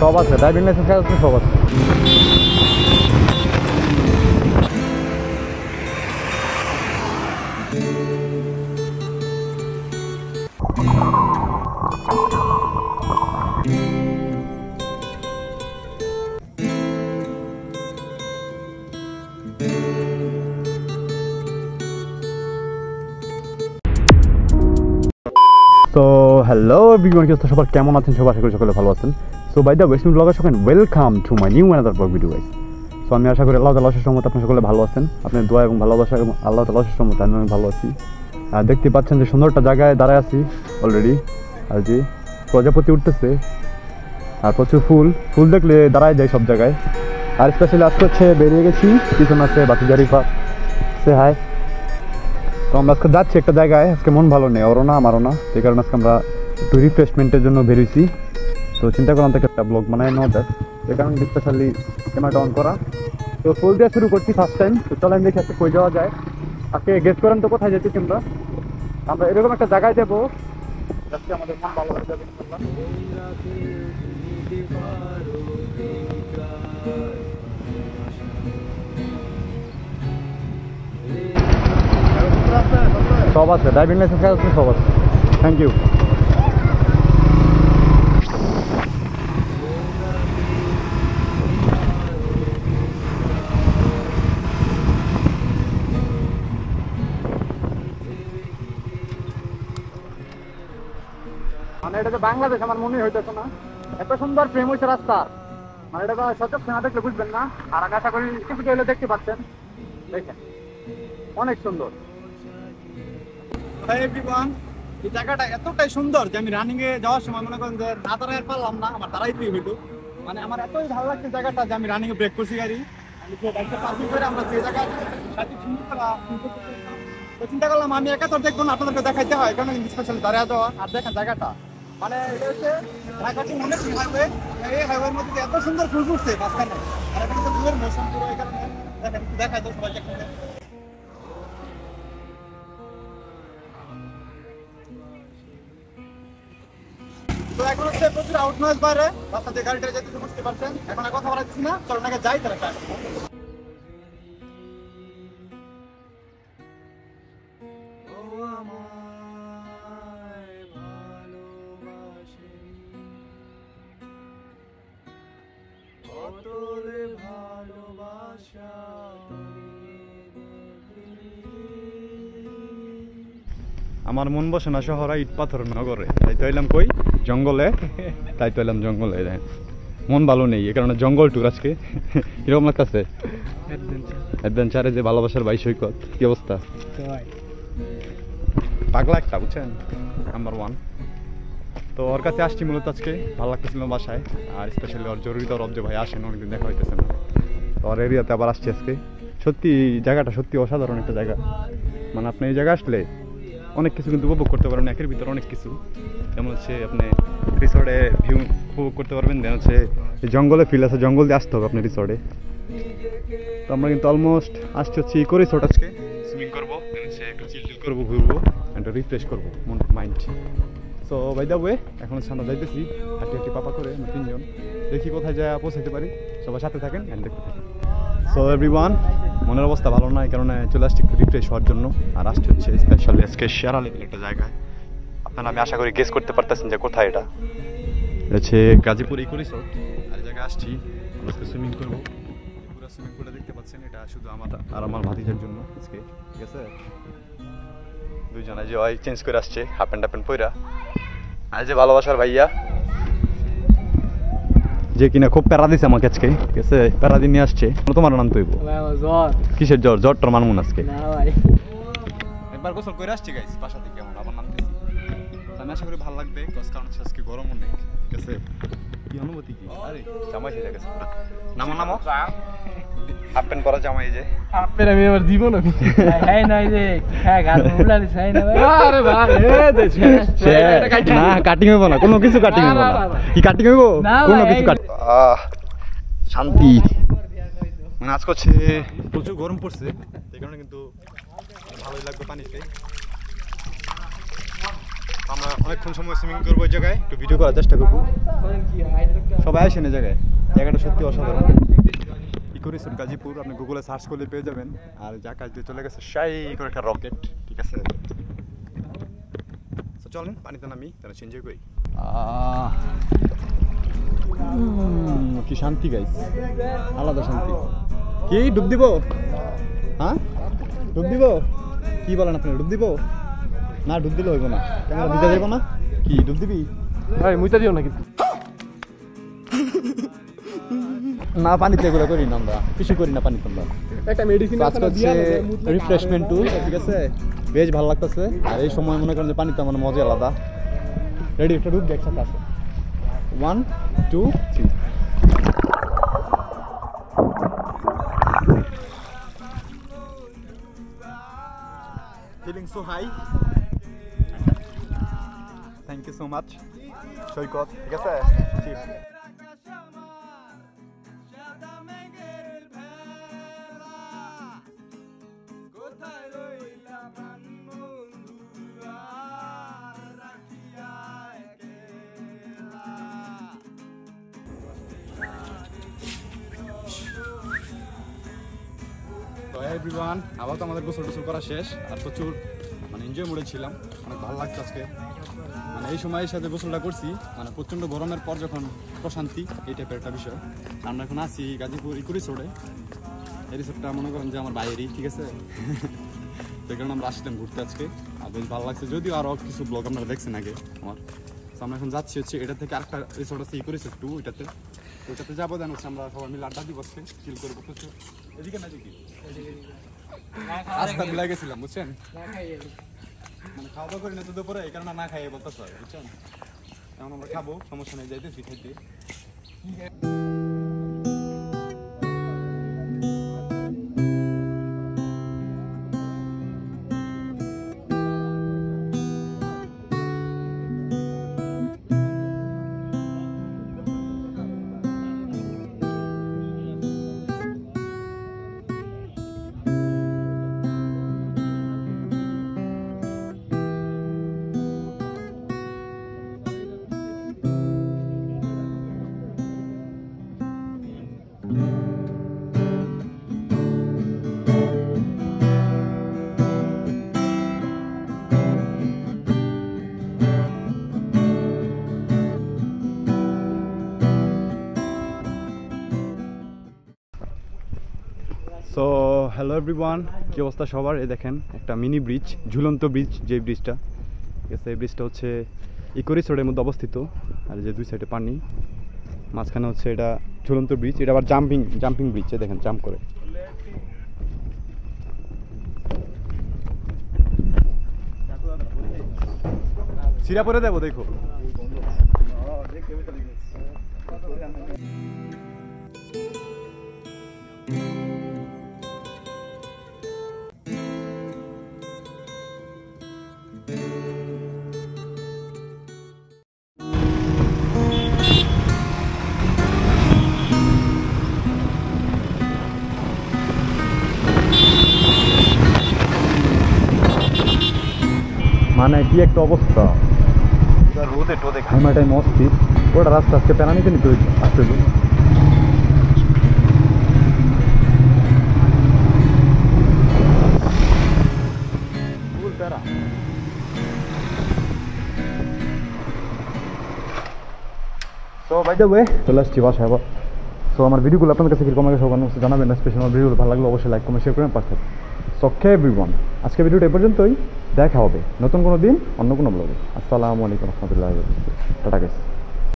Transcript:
সব আছে, driving licence আছে, সব আছে। তো হ্যালো এভরিওয়ান, কি অবস্থা সবার, কেমন আছেন সবাই? আশা করি সকলে ভালো আছেন। So by the way blogger সকল welcome to my new another blog video guys. So আমি আশা করি আল্লাহ তাআলার অশেষ রহমতে আপনারা সকলে ভালো আছেন। আপনাদের দোয়া এবং ভালোবাসা এবং আল্লাহ তাআলার অশেষ রহমতে আমি ভালো আছি। আর দেখতে পাচ্ছেন যে সুন্দর একটা জায়গায় দাঁড়ায় আছি অলরেডি। আর যে প্রজাপতি উঠতেছে আর প্রচুর ফুল দেখলে দাঁড়ায় যায় সব জায়গায়। আর স্পেশালি আজকে হচ্ছে বেরিয়ে গেছি, পিছনে আছে বাতি জারিফা, সে হাই। তো আমরা আজকে যাচ্ছি একটা জায়গায়, আজকে মন ভালো নেই, ওরও না আমারও না, সেই কারণে আজকে আমরা একটু রিফ্রেশমেন্টের জন্য বেরিয়েছি। তো চিন্তা করলাম থেকে একটা ব্লগ বানায় নেওয়া যায়, সেই কারণে স্পেশালি ক্যামেরাটা অন করা। তো ফুল দিয়ে শুরু করছি ফার্স্ট টাইম। তো চলেন দেখি আজকে কই যাওয়া যায়। আজকে গেস করেন তো কোথায় যেতেছি আমরা এরকম একটা জায়গায় যাবো যাতে আমাদের মন ভালো হয়ে যাবে ইনশাআল্লাহ। সব আছে, ড্রাইভিং লাইসেন্স আছে, সব আছে। Thank you. মানে এটা তো বাংলাদেশ আমার মনে হইতেছে না, এত সুন্দর প্রেম হয়েছে রাস্তা। মানে এটা সচক না দেখলে বুঝবেন না। আর আমি আশা করি কিছু হলে দেখতে পাচ্ছেন, দেখেন অনেক সুন্দর। এই জায়গাটা এতটাই সুন্দর যে আমি রানিং এ যাওয়ার সময় মনে করেন যে না দাঁড়ায় পারলাম না, আমার দাঁড়াইতেই হইলো। মানে আমার এতই ভালো লাগছে জায়গাটা যে আমি রানিং এ ব্রেক করছি গাড়ি। আমি সেই বাইকটা পার্কিং করে আমরা সেই জায়গায় চিন্তা করলাম আমি একা তো দেখবো না, আপনাদেরকে দেখাইতে হয়, কারণ স্পেশালি দাঁড়িয়ে যাওয়া। আর দেখেন জায়গাটা, মানে এটা হচ্ছে ঢাকাটি অনেক হাইওয়ে, এই হাইওয়ের মধ্যে এত সুন্দর ফুল ফুটছে মাঝখানে। আর এটা কিন্তু ফুলের মৌসুম পুরো, এই কারণে দেখেন একটু দেখাই তো সবাই দেখেন। তো এখন হচ্ছে প্রচুর আউট নয়েজ বাইরে, রাস্তা দিয়ে গাড়িটা যেতে বুঝতে পারছেন। এখন আর কথা বলাচ্ছি না, চলো নাকি যাই তাহলে। আমার মন বসে না শহরে ইট পাথর নগরে, তাই তো এলাম কই জঙ্গলে, দেখেন মন ভালো নেই, এই কারণে জঙ্গল ট্যুর আজকে। কিরকম লাগতেছে? অ্যাডভেঞ্চারে যে ভালোবাসার ভাই সৈকত, কি অবস্থা? পাগলা একটা, বুঝছেন, নাম্বার 1। তো ওর কাছে আসছি মূলত আজকে, ভালো লাগতেছিল বাসায়। আর স্পেশালি ওর জরুরি দরব যে ভাই আসেন, অনেকদিন দেখা হইতেছে না, তো ওর এরিয়াতে আবার আসছি আজকে। সত্যি জায়গাটা সত্যি অসাধারণ একটা জায়গা। মানে আপনি এই জায়গা আসলে অনেক কিছু কিন্তু উপভোগ করতে পারবেন, একের ভিতরে অনেক কিছু। যেমন হচ্ছে আপনি রিসর্টে ভিউ উপভোগ করতে পারবেন, দেন হচ্ছে জঙ্গলে ফিল আছে, জঙ্গল দিয়ে আসতে হবে আপনি রিসর্টে। তো আমরা কিন্তু অলমোস্ট আসছি হচ্ছে ইকো রিসর্ট। আজকে সুইমিং করবো, দেন হচ্ছে একটু চিল করবো, ঘুরবো, একটু রিফ্রেশ করবো মন mind. So by the way এখন হচ্ছে আমরা যাইতেছি হাঁটি পাপা করে, আমরা 3 জন। দেখি কোথায় যায় পৌঁছাতে পারি, সবার সাথে থাকেন অ্যান্ড দেখতে থাকেন। সো এভরিওয়ান, মনের অবস্থা ভালো না, এই কারণে চলে আসছি একটু রিফ্রেশ হওয়ার জন্য। আর আসছে হচ্ছে স্পেশালি আজকে সেরা লেভেল একটা জায়গায়। আপনারা আমি আশা করি গেস করতে পারতেছেন যে কোথায় এটা। হচ্ছে গাজীপুর ইকো রিসর্ট। আর জায়গায় আসছি আমরা আজকে সুইমিং করবো। পুরো সুইমিং পুলটা দেখতে পাচ্ছেন, এটা শুধু আমার আর আমার ভাতিজার জন্য আজকে, ঠিক আছে? দুইজনে যে ওই চেঞ্জ করে আসছে হাফ প্যান্ট পইরা। আর যে ভালোবাসার ভাইয়া যে কিনা খুব প্যারা দিছে আমাকে আজকে, ঠিক আছে? প্যারা দিয়ে নিয়ে আসছে। তোমার নাম তো কিসের জ্বর? জ্বরটার মানমুন আজকে একবার গোসল করে আসছি গাইস বাসা থেকে, আমার আবার নামতেছি। আমি আশা করি ভালো লাগবে, কারণ আজকে গরম অনেক, ঠিক আছে? কি অনুভূতি কি? আরে জামাই হয়ে গেছে নামো হাফ প্যান্ট পরা জামাই, যে হাফ প্যান্ট আমি আমার জীবন হ্যাঁ নাই রে, হ্যাঁ গান উড়ালি চাই না ভাই। আরে ভাই না, কাটিং হইব না, কোনো কিছু কাটিং হইব না। কি কাটিং হইব? কোনো কিছু কাটিং। শান্তি। মানে আজকে হচ্ছে প্রচুর গরম পড়ছে, এই কারণে কিন্তু ভালোই লাগবে পানিতে। আমরা অনেকক্ষণ সময় সুইমিং করবো, ওই জায়গায় একটু ভিডিও করার চেষ্টা করবো। সবাই আসেন এই জায়গাটা সত্যি অসাধারণ। ইকো রিসোর্ট গাজীপুর, আপনি গুগলে সার্চ করলে পেয়ে যাবেন। আর যে আকাশ দিয়ে চলে গেছে সাই করে একটা রকেট, ঠিক আছে। তো চলেন পানিতে নামি, তাহলে এনজয় করি। কি শান্তি গাইস, আলাদা শান্তি। কি ডুব দিব? হ্যাঁ ডুব দিব? কি বলেন আপনি, ডুব দিব? না ডুব দিলে হইব না, ক্যামেরা ভিজা যাবো না। কি ডুব দিবি? ভাই মুইতা দিও না কিন্তু। না পানিতে এগুলো করি না আমরা, কিছু করি না পানিতে আমরা। একটা মেডিসিন আছে না দিয়া রিফ্রেশমেন্ট টুল, ঠিক আছে, বেশ ভালো লাগতেছে। আর এই সময় মনে করেন যে পানিতে আমার মজা আলাদা। রেডি, একটা ডুব একসাথে আছে। 1 2 3। Feeling so high. Thank you so much. সৈকত, ঠিক আছে? চিপ। তো এভরিওয়ান, আবার তো আমাদের গোসল টোসল করা শেষ। আর প্রচুর মানে এনজয় মোডে ছিলাম, অনেক ভালো লাগছে আজকে। মানে এই সময়ের সাথে গোসলটা করছি, মানে প্রচণ্ড গরমের পর যখন প্রশান্তি, এই টাইপের একটা বিষয়। আমরা এখন আছি গাজীপুর ইকো রিসোর্টে। এই রিসোর্টটা মনে করেন যে আমার বাইরেই, ঠিক আছে। সেই কারণে আমরা আসলাম ঘুরতে আজকে, আর বেশ ভালো লাগছে। যদিও আরও কিছু ব্লগ আপনারা দেখছেন আগে আমার। তো আমরা এখন যাচ্ছি হচ্ছে এটা থেকে আরেকটা রিসোর্ট আছে ইকো রিসোর্ট 2, ওইটাতে যাবো। দেন হচ্ছে আমরা সবাই মিলে আড্ডা দিব, চিল করবো প্রচুর। এদিকে না দিকে রাস্তা ভুলে গেছিলাম, বুঝছেন, মানে খাওয়া দাওয়া করি না তো দুপুরে, এই কারণে না খাইয়ে বলতেছ, বুঝছেন। এখন আমরা খাবো, সমস্যা নেই, যাইতেছি খাইতে। সো হ্যালো এভরিওয়ান, কী অবস্থা সবার? এই দেখেন একটা মিনি ব্রিজ, ঝুলন্ত ব্রিজ, যে ব্রিজটা, ঠিক আছে। এই ব্রিজটা হচ্ছে ইকো রিসোর্টের মধ্যে অবস্থিত। আর যে দুই সাইডে পানি, মাঝখানে হচ্ছে এটা ঝুলন্ত ব্রিজ। এটা আবার জাম্পিং ব্রিজ, দেখেন জাম্প করে। সিরা পরে দেবো, দেখো। মানে কি একটা অবস্থা, রোদে টোদে ঘামাটাই মস্তির। ওটা রাস্তা আজকে প্যারা নিতে নিতে আসতে হইল। তো বাই দ্য ওয়ে চলে আসছি বাসায় আবার। সো আমার ভিডিওগুলো আপনাদের কাছে কীরকম লাগে সবার কাছে জানাবেন। স্পেশাল আমার ভিডিওগুলো ভালো লাগলে অবশ্যই লাইক কমেন্ট শেয়ার করেন পাশে। সো এভরিওয়ান, আজকে ভিডিওটা এ পর্যন্তই। দেখা হবে নতুন কোনো দিন অন্য কোনো ব্লগে। আসসালামু আলাইকুম রহমতুল্লাহ, টাটা গাইস।